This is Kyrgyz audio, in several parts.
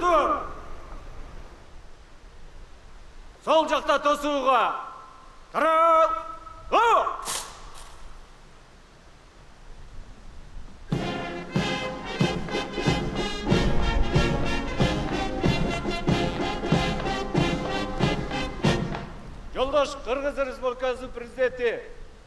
тосуу. Сол жақта тосууга. Тарал. Жолдош Кыргыз Республикасынын президенти,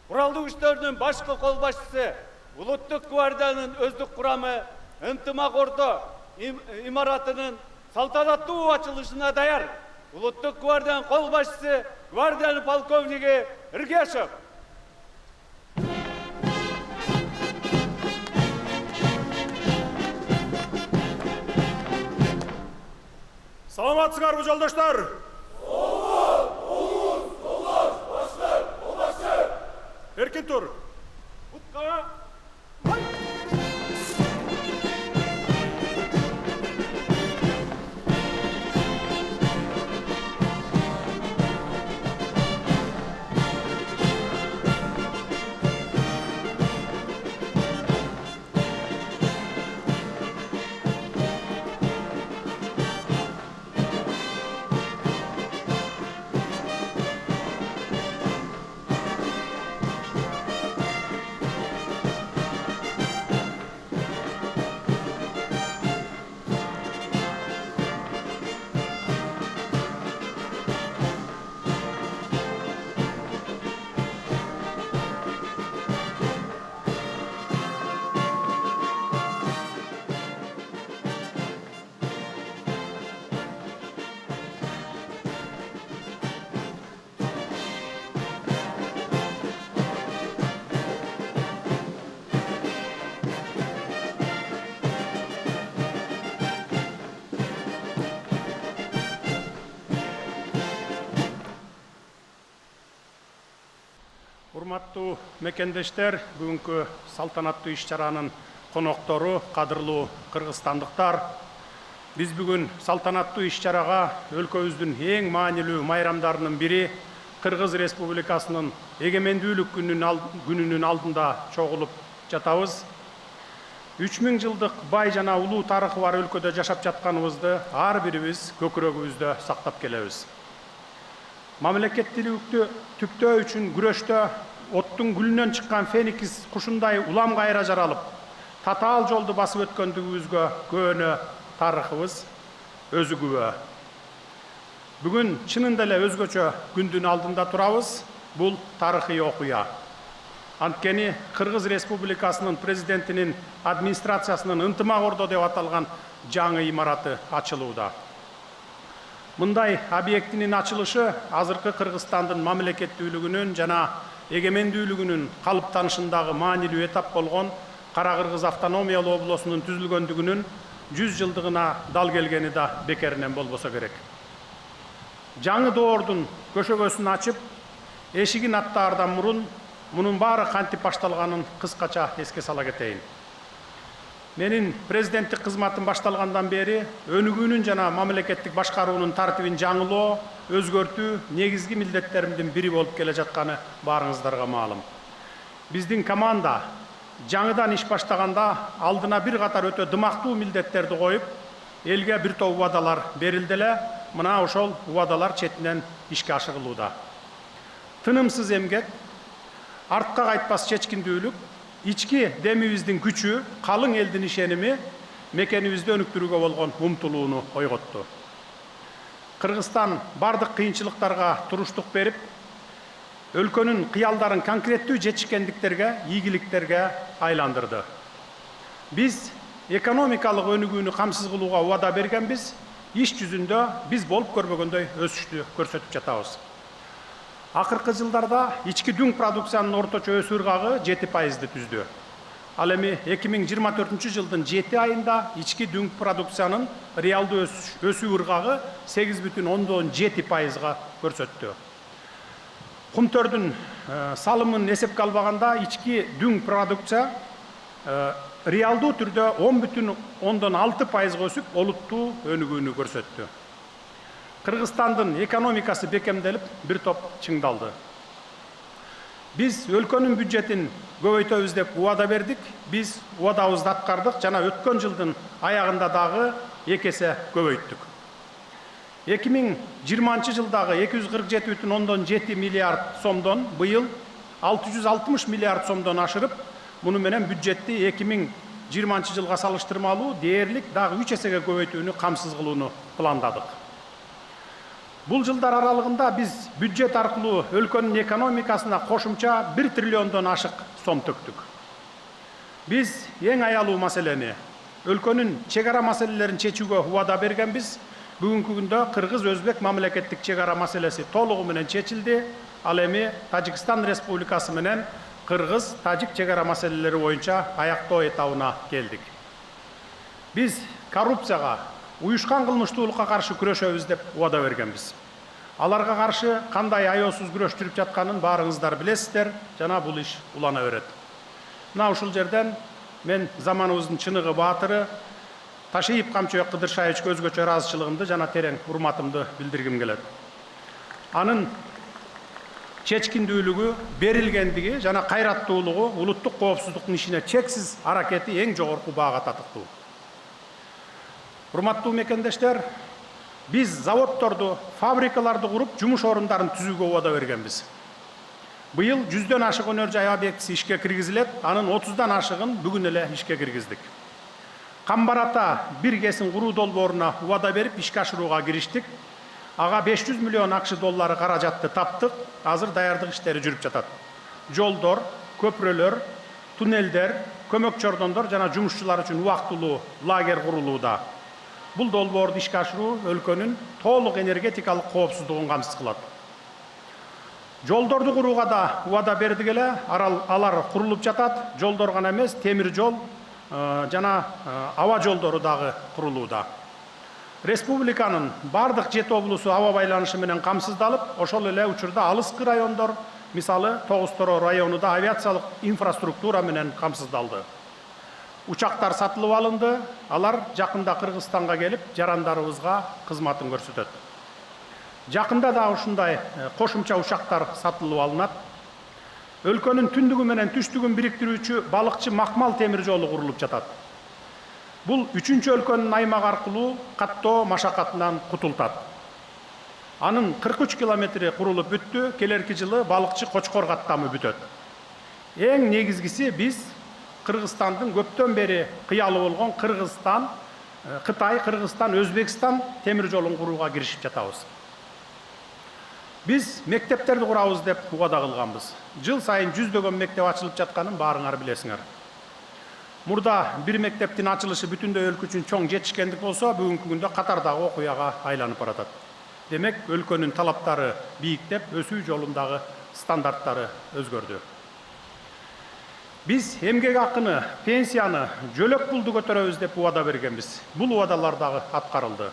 куралдуу күчтөрдүн башкы кол башчысы, Улуттук гвардиянын өздүк курамы ынтымак орто имаратынын салтанаттуу ачылышына даяр. Улуттук гвардиянын кол башчысы, гвардиянын полковниги Иргешев. Саламатсыңарбы жолдоштор? Эркин тур. Урматтуу мекендештер, бүгүнкү салтанаттуу иш-чаранын коноктору, кадырлуу кыргызстандыктар, биз бүгүн салтанаттуу иш-чарага өлкөбүздүн эң маанилүү майрамдарынын бири Кыргыз Республикасынын эгемендүүлүк күнүнүн алдында чогулуп жатабыз. 3000 жылдык бай жана улуу тарыхы бар өлкөдө жашап жатканыбызды ар бирибиз көкүрөгүбүздө сактап келебиз. Мамлекеттүүлүктү түптөө үчүн күрөштө оттун гүлүнөн чыккан феникс кушундай улам кайра жаралып, татаал жолду басып өткөндүгүбүзгө көөнө тарыхыбыз өзү күбө. Бүгүн чынында эле өзгөчө күндүн алдында турабыз. Бул тарыхый окуя. Анткени Кыргыз Республикасынын президентинин администрациясынын ынтымак ордо деп аталган жаңы имараты ачылууда. Мындай объектинин ачылышы азыркы Кыргызстандын мамлекеттүүлүгүнүн жана эгемендүүлүгүнүн калыптанышындагы маанилүү этап болгон Кара Кыргыз автономиялуу облусунун түзүлгөндүгүнүн 100 жылдыгына дал келгени да бекеринен болбосо керек. Жаңы доордун көшөгөсүн ачып, эшигин аттаардан мурун мунун баары кантип башталганын кыскача эске сала кетейин. Менин президенттик кызматым башталгандан бери өнүгүүнүн жана мамлекеттик башкаруунун тартибин жаңылоо, өзгөртүү негизги милдеттеримдин бири болуп келе жатканы баарыңыздарга маалым. Биздин команда жаңыдан иш баштаганда алдына бир катар өтө дымактуу милдеттерди коюп, элге бир топ убадалар берилди эле. Мына ошол убадалар четинен ишке ашырылууда. Тынымсыз эмгек, артка кайтпас чечкиндүүлүк, ички демибиздин күчү, калың элдин ишеними мекенибизди өнүктүрүүгө болгон умтулууну ойготту. Кыргызстан бардык кыйынчылыктарга туруштук берип, өлкөнүн кыялдарын конкреттүү жетишкендиктерге, ийгиликтерге айландырды. Биз экономикалык өнүгүүнү камсыз кылууга убада бергенбиз, иш жүзүндө биз болуп көрбөгөндөй өсүштү көрсөтүп жатабыз. Акыркы жылдарда ички дүң продукциянын орточо өсүү ыргагы 7% түздү. Ал эми 2024 жылдын 7 айында ички дүң продукциянын реалдуу өсүү ыргагы 8,7%га көрсөттү. Кумтөрдүн салымын эсепке албаганда ички дүң продукция реалдуу түрдө 10,6%га өсүп, олуттуу өнүгүүнү көрсөттү. Кыргызстандын экономикасы бекемделип, бир топ чыңдалды. Биз өлкөнүн бюджетин көбөйтөбүз деп убада бердик. Биз убадабызды аткардык жана өткөн жылдын аягында дагы 2 есе көбөйттүк. 2020 жылдагы 247,7 миллиард сомдон быйыл 660 миллиард сомдон ашырып, муну менен бюджетти 2020 жылга салыштырмалуу дээрлик дагы 3 эсеге көбөйтүүнү камсыз кылууну пландадык. Бул жылдар аралыгында биз бюджет аркылуу өлкөнүн экономикасына кошумча 1 триллиондон ашык сом төктүк. Биз эң аялуу маселени, өлкөнүн чек ара маселелерин чечүүгө убада бергенбиз. Бүгүнкү күндө Кыргыз-Өзбек мамлекеттик чек ара маселеси толугу менен чечилди. Ал эми Тажикстан Республикасы менен Кыргыз-Тажик чек ара маселелери боюнча аяктоо этабына келдик. Биз коррупцияга, уюшкан кылмыштуулукка каршы күрөшөбүз деп убада бергенбиз. Аларга каршы кандай аеосуз күрөш жүрүп жатканын баарыңыздар билесиздер, жана бул иш улана берет. Мына ушул жерден мен заманыбыздын чыныгы баатыры Ташиев Камчыбек Кыдыршаевичке өзгөчө ыраазычылыгымды жана терең урматымды билдиргим келет. Анын чечкиндүүлүгү, берилгендиги жана кайраттуулугу улуттук коопсуздуктун ишине чексиз аракети эң жогорку баага татыктуу. Урматтуу мекендештер, биз заводдорду, фабрикаларды куруп, жумуш орундарын түзүүгө убада бергенбиз. Быйыл 100дөн ашык өнөр жай объектиси ишке киргизилет, анын 30дан ашыгын бүгүн эле ишке киргиздик. Камбарата бир кесин куруу долбооруна убада берип ишке ашырууга кириштик. Ага 500 миллион акш доллары каражатты таптык. Азыр даярдык иштери жүрүп жатат. Жолдор, көпүрөлөр, туннелдер, көмөк чордондор жана жумушчулар үчүн убактылуу лагерь курулууда. Бул долбоорду ишке ашыруу өлкөнүн толук энергетикалык коопсуздугун камсыз кылат. Жолдорду курууга да убада бердик эле, алар курулуп жатат. Жолдор гана эмес, темир жол жана аба жолдору дагы курулууда. Республиканын бардык 7 облусу аба байланышы менен камсыздалып, ошол эле учурда алыскы райондор, мисалы Тогуз-Тороо районунда авиациялык инфраструктура менен камсыздалды. Учактар сатылып алынды, алар жакында Кыргызстанга келип, жарандарыбызга кызматын көрсөтөт. Жакында да ушундай кошумча учактар сатылып алынат. Өлкөнүн түндүгү менен түштүгүн бириктирүүчү балыкчы Макмал темир жолу курулуп жатат. Бул 3-чү өлкөнүн аймак аркылуу каттоо машакатынан кутултат. Анын 43 километри курулуп бүттү, келерки жылы балыкчы Кочкор каттамы бүтөт. Эң негизгиси биз Кыргызстандын көптөн бери кыялы болгон Кытай, Кыргызстан, Өзбекстан темир жолун курууга киришип жатабыз. Биз мектептерди курабыз деп убада кылганбыз. Жыл сайын 100дөгөн мектеп ачылып жатканын баарыңар билесиңер. Мурда бир мектептин ачылышы бүтүндөй өлкө үчүн чоң жетишкендик болсо, бүгүнкү күндө катардагы окуяга айланып баратат. Демек, өлкөнүн талаптары бийиктеп, өсүү жолундагы стандарттары өзгөрдү. Биз эмгек акыны, пенсияны, жөлөк пулду көтөрөбүз деп убада бергенбиз. Бул убадалар дагы аткарылды.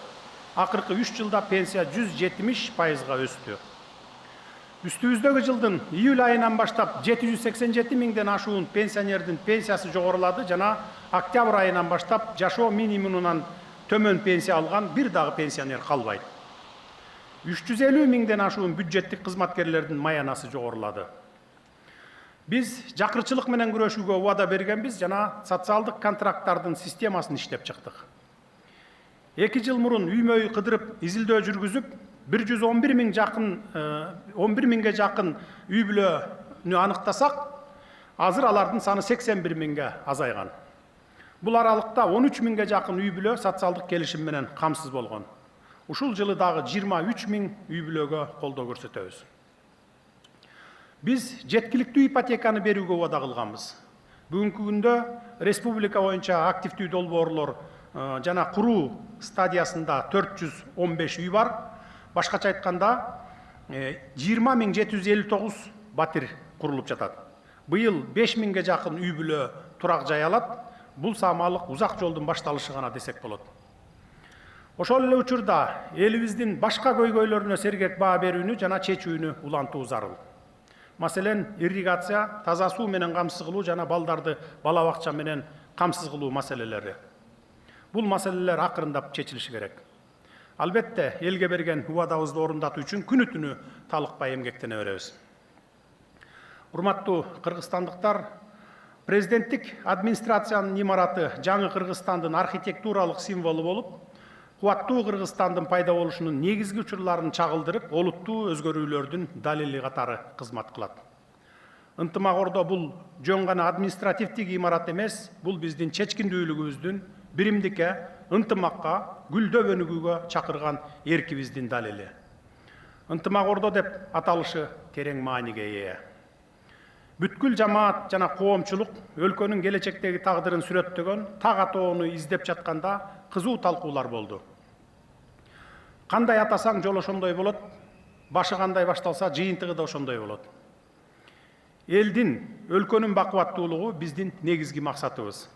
Акыркы 3 жылда пенсия 170%га өстү. Үстүбүздөгү жылдын июль айынан баштап 787 миңден ашуун пенсионердин пенсиясы жогорулады жана октябрь айынан баштап жашоо минимумунан төмөн пенсия алган бир дагы пенсионер калбайт. 350 миңден ашуун бюджеттик кызматкерлердин маянасы жогорулады. Биз жакырчылык менен күрөшүүгө убада бергенбиз жана социалдык контракттардын системасын иштеп чыктык. 2 жыл мурун үй-мөй кыдырып изилдөө жүргүзүп, 11 миңге жакын үй бүлөнү аныктасак, азыр алардын саны 81 миңге азайган. Бул аралыкта 13 миңге жакын үй бүлө социалдык келишим менен камсыз болгон. Ушул жылы дагы 23 миң үй бүлөгө колдоо көрсөтөбүз. Биз жеткиликтүү ипотеканы берүүгө убада кылганбыз. Бүгүнкү күндө республика боюнча активдүү долбоорлор жана куруу стадиясында 415 үй бар. Башкача айтканда 20.759 батир курулуп жатат. Быйыл 5 миңге жакын үй бүлө турак жай алат. Бул самалык узак жолдун башталышы гана десек болот. Ошол эле учурда элибиздин башка көйгөйлөрүнө сергек баа берүүнү жана чечүүнү улантуу зарыл. Маселен, ирригация, таза суу менен камсыз кылуу жана балдарды бала бакча менен камсыз кылуу маселелери. Бул маселелер акырындап чечилиши керек. Албетте, элге берген убадабызды орундатуу үчүн күнү түнү талыкпай эмгектене беребиз. Урматтуу кыргызстандыктар, президенттик администрациянын имараты жаңы Кыргызстандын архитектуралык символу болуп, кубаттуу Кыргызстандын пайда болушунун негизги учурларын чагылдырып, олуттуу өзгөрүүлөрдүн далили катары кызмат кылат. Ынтымак Ордо бул жөн гана административдик имарат эмес, бул биздин чечкиндүүлүгүбүздүн биримдикке, ынтымакка, гүлдөп өнүгүүгө чакырган эркибиздин далили. Ынтымак Ордо деп аталышы терең мааниге ээ. Бүткүл жамаат жана коомчулук өлкөнүн келечектеги тагдырын сүрөттөгөн так атоону издеп жатканда кызуу талкуулар болду. Кандай атасаң жол ошондой болот, башы кандай башталса жыйынтыгы да ошондой болот. Элдин, өлкөнүн бакубаттуулугу биздин негизги максатыбыз.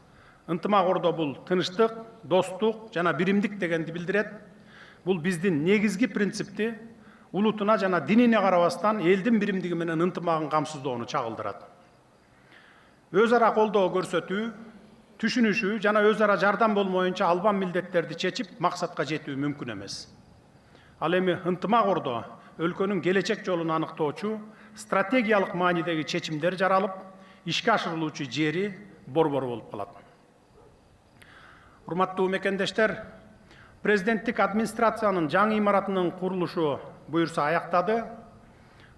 Ынтымак Ордо бул тынычтык, достук жана биримдик дегенди билдирет. Бул биздин негизги принципти улутуна жана динине карабастан элдин биримдиги менен ынтымагын камсыздоону чагылдырат. Өз ара колдоо көрсөтүү, түшүнүшүү жана өз ара жардам болмоюнча албан милдеттерди чечип максатка жетүү мүмкүн эмес. Ал эми Ынтымак Ордо өлкөнүн келечек жолун аныктоочу стратегиялык маанидеги чечимдер жаралып, ишке ашырылуучу жери борбор болуп калат. Урматтуу мекендештер, президенттик администрациянын жаңы имаратынын курулушу буюрса аяктады.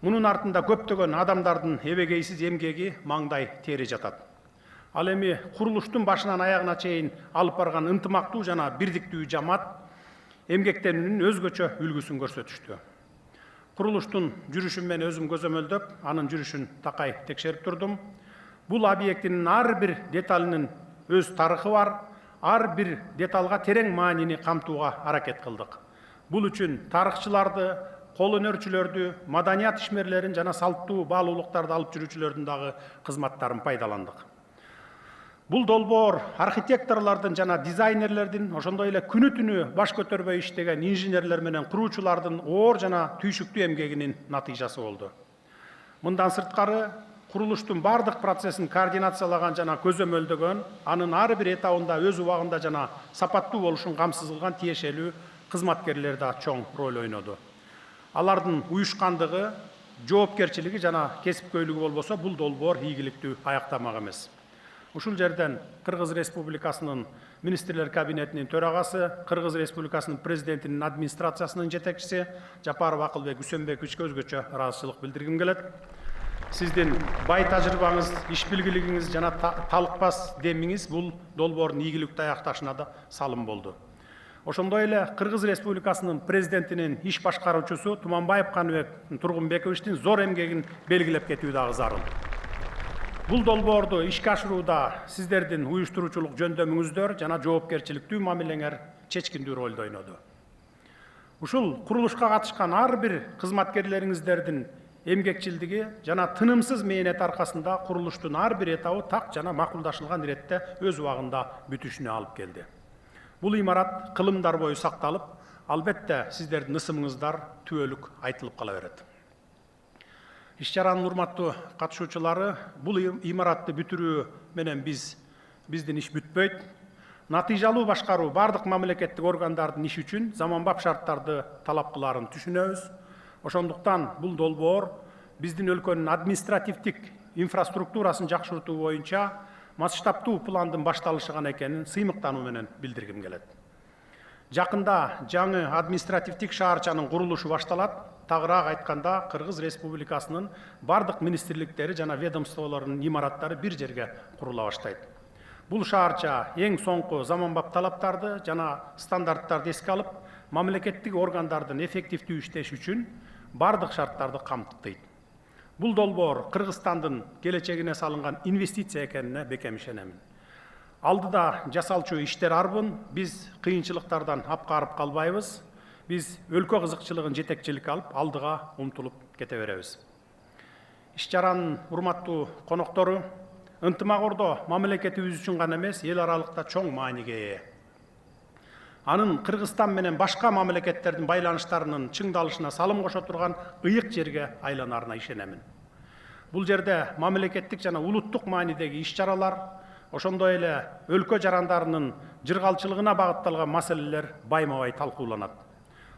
Мунун артында көптөгөн адамдардын эбегейсиз эмгеги, маңдай тери жатат. Ал эми курулуштун башынан аягына чейин алып барган ынтымактуу жана бирдиктүү жамаат эмгектенүүнүн өзгөчө үлгүсүн көрсөтүштү. Курулуштун жүрүшүн мен өзүм көзөмөлдөп, анын жүрүшүн такай текшерип турдум. Бул объектинин ар бир деталынын өз тарыхы бар, ар бир деталга терең маанини камтууга аракет кылдык. Бул үчүн тарыхчыларды, кол өнөрчүлөрдү, маданият ишмерлерин жана салттуу баалуулуктарды алып жүрүүчүлөрдүн дагы кызматтарын пайдаландык. Бул долбоор архитекторлордун жана дизайнерлердин, ошондой эле күнү түнү баш көтөрбөй иштеген инженерлер менен куруучулардын оор жана түйшүктүү эмгегинин натыйжасы болду. Мындан сырткары, курулуштун бардык процессин координациялаган жана көзөмөлдөгөн, анын ар бир этабында өз убагында жана сапаттуу болушун камсыз кылган тиешелүү кызматкерлер да чоң роль ойноду. Алардын уюшкандыгы, жоопкерчилиги жана кесипкөйлүгү болбосо, бул долбоор ийгиликтүү аяктамак эмес. Ушул жерден Кыргыз Республикасынын министрлер кабинетинин төрагасы, Кыргыз Республикасынын президентинин администрациясынын жетекчиси Жапаров Акылбек Үсөнбековичке өзгөчө ыраазычылык билдиргим келет. Сиздин бай тажрыйбаңыз, иш билгилигиңиз жана талыкпас демиңиз бул долбоордун ийгиликтүү аякташына да салым болду. Ошондой эле Кыргыз Республикасынын президентинин иш башкаруучусу Туманбаев Каныбек Тургунбековичтин зор эмгегин белгилеп кетүү дагы зарыл. Бул долбоорду ишке ашырууда сиздердин уюштуруучулук жөндөмүңүздөр жана жоопкерчиликтүү мамилеңер чечкиндүү ролду ойноду. Ушул курулушка катышкан ар бир кызматкерлериңиздердин эмгекчилдиги жана тынымсыз мээнет аркасында курулуштун ар бир этабы так жана макулдашылган иретте өз убагында бүтүшүнө алып келди. Бул имарат кылымдар бою сакталып, албетте сиздердин ысымыңыздар түбөлүк айтылып кала берет. Иш-чаранын урматтуу катышуучулары, бул имаратты бүтүрүү менен биздин иш бүтпөйт. Натыйжалуу башкаруу бардык мамлекеттик органдардын иши үчүн заманбап шарттарды талап кылаарын түшүнөбүз. Ошондуктан бул долбоор биздин өлкөнүн административдик инфраструктурасын жакшыртуу боюнча масштабтуу пландын башталышыган экенин сыймыктануу менен билдиргим келет. Жакында жаңы административдик шаарчанын курулушу башталат. Тагыраак айтканда, Кыргыз Республикасынын бардык министрликтери жана ведомстволорунун имараттары бир жерге курула баштайт. Бул шаарча эң соңку заманбап талаптарды жана стандарттарды эске алып, мамлекеттик органдардын эффективдүү иштеши үчүн бардык шарттарды камтыйт. Бул долбоор Кыргызстандын келечегине салынган инвестиция экенине бекем ишенемин. Алдыда жасалчу иштер арбын, биз кыйынчылыктардан апкарып калбайбыз. Биз өлкө кызыкчылыгын жетекчиликке алып, алдыга умтулуп кете беребиз. Иш-чаранын урматтуу коноктору, Ынтымак Ордо мамлекетибиз үчүн гана эмес, эл аралыкта чоң мааниге ээ. Анын Кыргызстан менен башка мамлекеттердин байланыштарынын чыңдалышына салым кошо турган ыйык жерге айланарына ишенемин. Бул жерде мамлекеттик жана улуттук маанидеги иш-чаралар, ошондой эле өлкө жарандарынын жыргалчылыгына багытталган маселелер байма-бай талкууланат.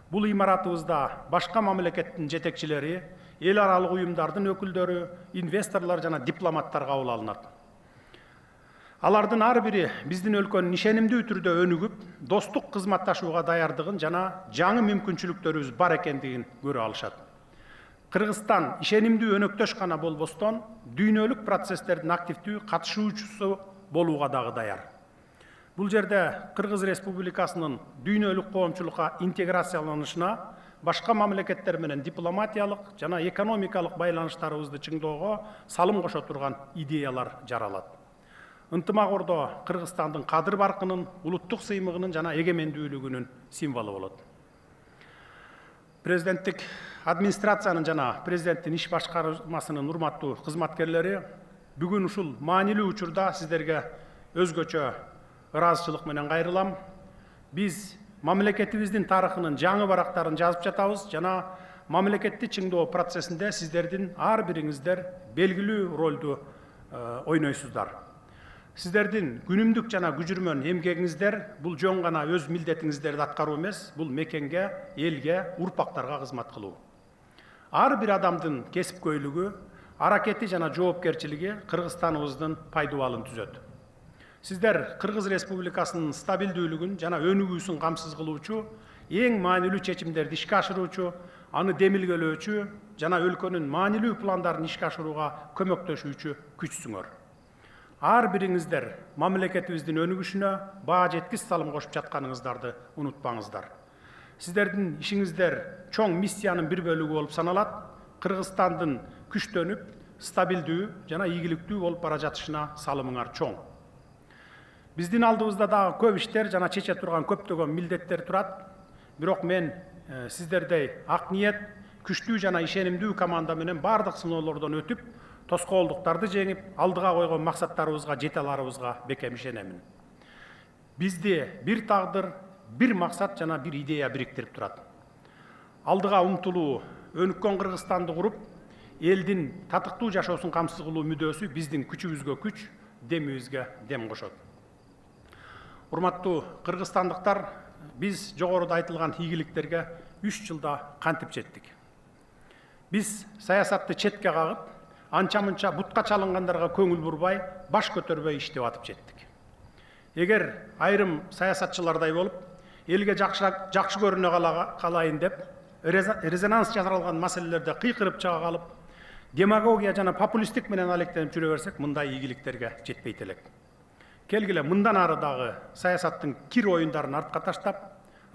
Бул имаратыбызда башка мамлекеттин жетекчилери, эл аралык уюмдардын өкүлдөрү, инвесторлор жана дипломаттар кабыл алынат. Алардын ар бири биздин өлкөнүн ишенимдүү түрдө өнүгүп, достук кызматташууга даярдыгын жана жаңы мүмкүнчүлүктөрүбүз бар экендигин көрө алышат. Кыргызстан ишенимдүү өнөктөш гана болбостон, дүйнөлүк процесстердин активдүү катышуучусу болууга дагы даяр. Бул жерде Кыргыз Республикасынын дүйнөлүк коомчулукка интеграцияланышына, башка мамлекеттер менен дипломатиялык жана экономикалык байланыштарыбызды чыңдоого салым кошо турган идеялар жаралат. Ынтымак Ордо Кыргызстандын кадыр баркынын, улуттук сыймыгынын жана эгемендүүлүгүнүн символу болот. Президенттик администрациянын жана президенттин иш башкармасынын урматтуу кызматкерлери, бүгүн ушул маанилүү учурда сиздерге өзгөчө ыраазычылык менен кайрылам. Биз мамлекетибиздин тарыхынын жаңы барактарын жазып жатабыз жана мамлекетти чыңдоо процессинде сиздердин ар бириңиздер белгилүү ролду ойнойсуздар. Сиздердин күнүмдүк жана күжүрмөн эмгегиңиздер бул жөн гана өз милдетиңиздерди аткаруу эмес, бул мекенге, элге, урпактарга кызмат кылуу. Ар бир адамдын кесипкөйлүгү, аракети жана жоопкерчилиги Кыргызстаныбыздын пайдубалын түзөт. Сиздер Кыргыз Республикасынын стабилдүүлүгүн жана өнүгүүсүн камсыз кылуучу, эң маанилүү чечимдерди ишке ашыруучу, аны демилгелөөчү жана өлкөнүн маанилүү пландарын ишке ашырууга көмөктөшүүчү күчсүңөр. Ар бириңиздер мамлекетибиздин өнүгүшүнө баа жеткис салым кошуп жатканыңыздарды унутпаңыздар. Сиздердин ишиңиздер чоң миссиянын бир бөлүгү болуп саналат. Кыргызстандын күчтөнүп, стабилдүү жана ийгиликтүү болуп бара жатышына салымыңар чоң. Биздин алдыбызда дагы көп иштер жана чече турган көптөгөн милдеттер турат. Бирок мен сиздердей ак ниет, күчтүү жана ишенимдүү команда менен бардык сыноолордон өтүп, тоскоолдуктарды жеңип, алдыга койгон максаттарыбызга жете аларыбызга бекем ишенемин. Бизди бир тагдыр, бир максат жана бир идея бириктирип турат. Алдыга умтулуу, өнүккөн Кыргызстанды куруп, элдин татыктуу жашоосун камсыз кылуу мүдөөсү биздин күчүбүзгө күч, демибизге дем кошот. Урматтуу кыргызстандыктар, биз жогоруда айтылган ийгиликтерге 3 жылда кантип жеттик. Биз саясатты четке кагып, анча-мынча бутка чалынгандарга көңүл бурбай, баш көтөрбөй иштеп атып жеттик. Эгер айрым саясатчылардай болуп, элге жакшы көрүнө калайын деп, резонанс жасалган маселелерде кыйкырып чыга калып, демагогия жана популисттик менен алектенип жүрө берсек, мындай ийгиликтерге жетпейт элек. Келгиле мындан ары дагы саясаттын кир оюндарын артка таштап,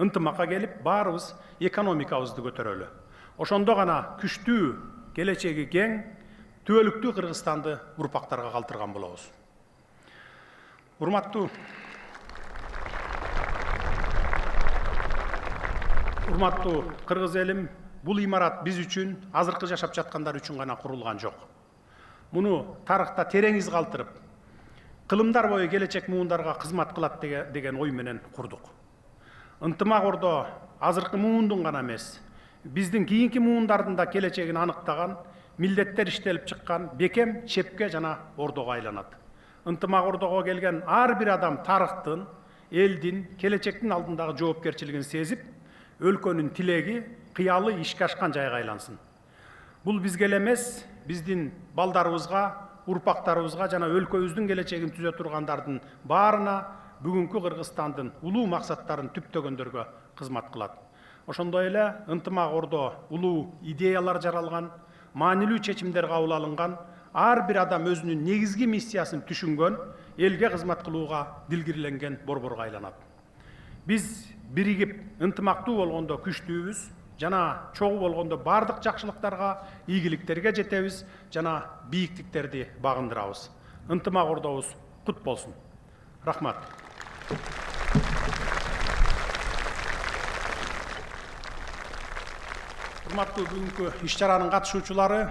ынтымакка келип, баарыбыз экономикабызды көтөрөлү. Ошондо гана күчтүү, келечеги кең, түбөлүктүү Кыргызстанды урпактарга калтырган болобуз. Урматтуу кыргыз элим, бул имарат биз үчүн, азыркы жашап жаткандар үчүн гана курулган жок. Муну тарыхта терең из калтырып, кылымдар бою келечек муундарга кызмат кылат деген ой менен курдук. Ынтымак Ордо азыркы муундун гана эмес, биздин кийинки муундардын да келечегин аныктаган, милдеттер иштелип чыккан бекем, чепке жана ордого айланат. Ынтымак Ордого келген ар бир адам тарыхтын, элдин, келечектин алдындагы жоопкерчилигин сезип, өлкөнүн тилеги, кыялы ишке ашкан жайга айлансын. Бул бизге эле эмес, биздин балдарыбызга, урпактарыбызга жана өлкөбүздүн келечегин түзө тургандардын баарына бүгүнкү Кыргызстандын улуу максаттарын түптөгөндөргө кызмат кылат. Ошондой эле Ынтымак Ордо улуу идеялар жаралган, маанилүү чечимдер кабыл алынган, ар бир адам өзүнүн негизги миссиясын түшүнгөн, элге кызмат кылууга дилгирленген борборго айланат. Биз биригип, ынтымактуу болгондо күчтүүбүз, жана чогуу болгондо бардык жакшылыктарга, ийгиликтерге жетебиз жана бийиктиктерди багындырабыз. Ынтымак Ордобуз кут болсун. Рахмат. Урматтуу бүгүнкү иш-чаранын катышуучулары,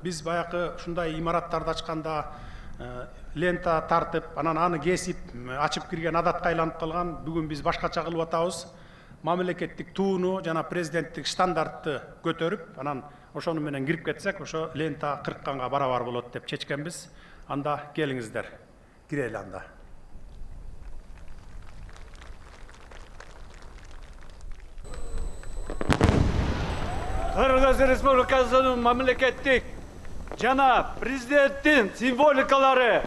биз баякы ушундай имараттарды ачканда лента тартып, анан аны кесип, ачып кирген адатка айланып калган. Бүгүн биз башкача кылып атабыз. Мамлекеттик тууну жана президенттик стандартты көтөрүп, анан ошону менен кирип кетсек, ошо лента кыркканга барабар болот деп чечкенбиз. Анда келиңиздер. Кирели анда. Кыргыз Республикасынын мамлекеттик жана президенттин символикалары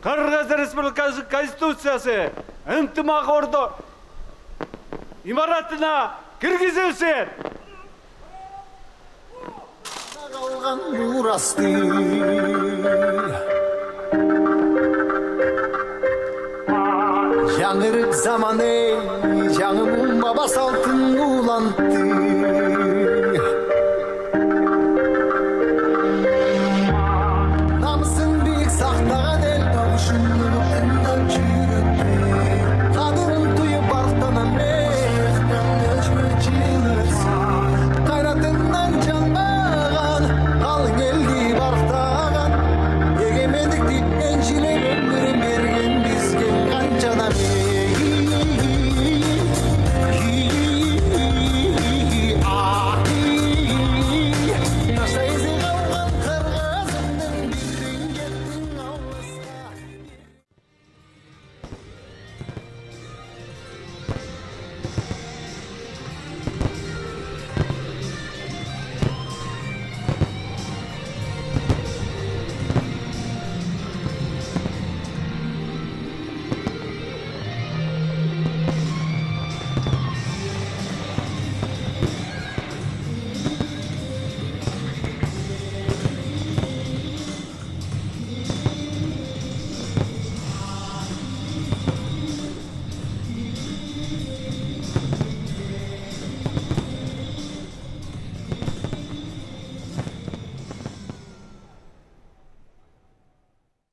Кыргыз Республикасы Конституциясы ынтымак орто имаратына киргизилсин. Kalgan burası Yanırık zamanı Canımın babası altın kullandı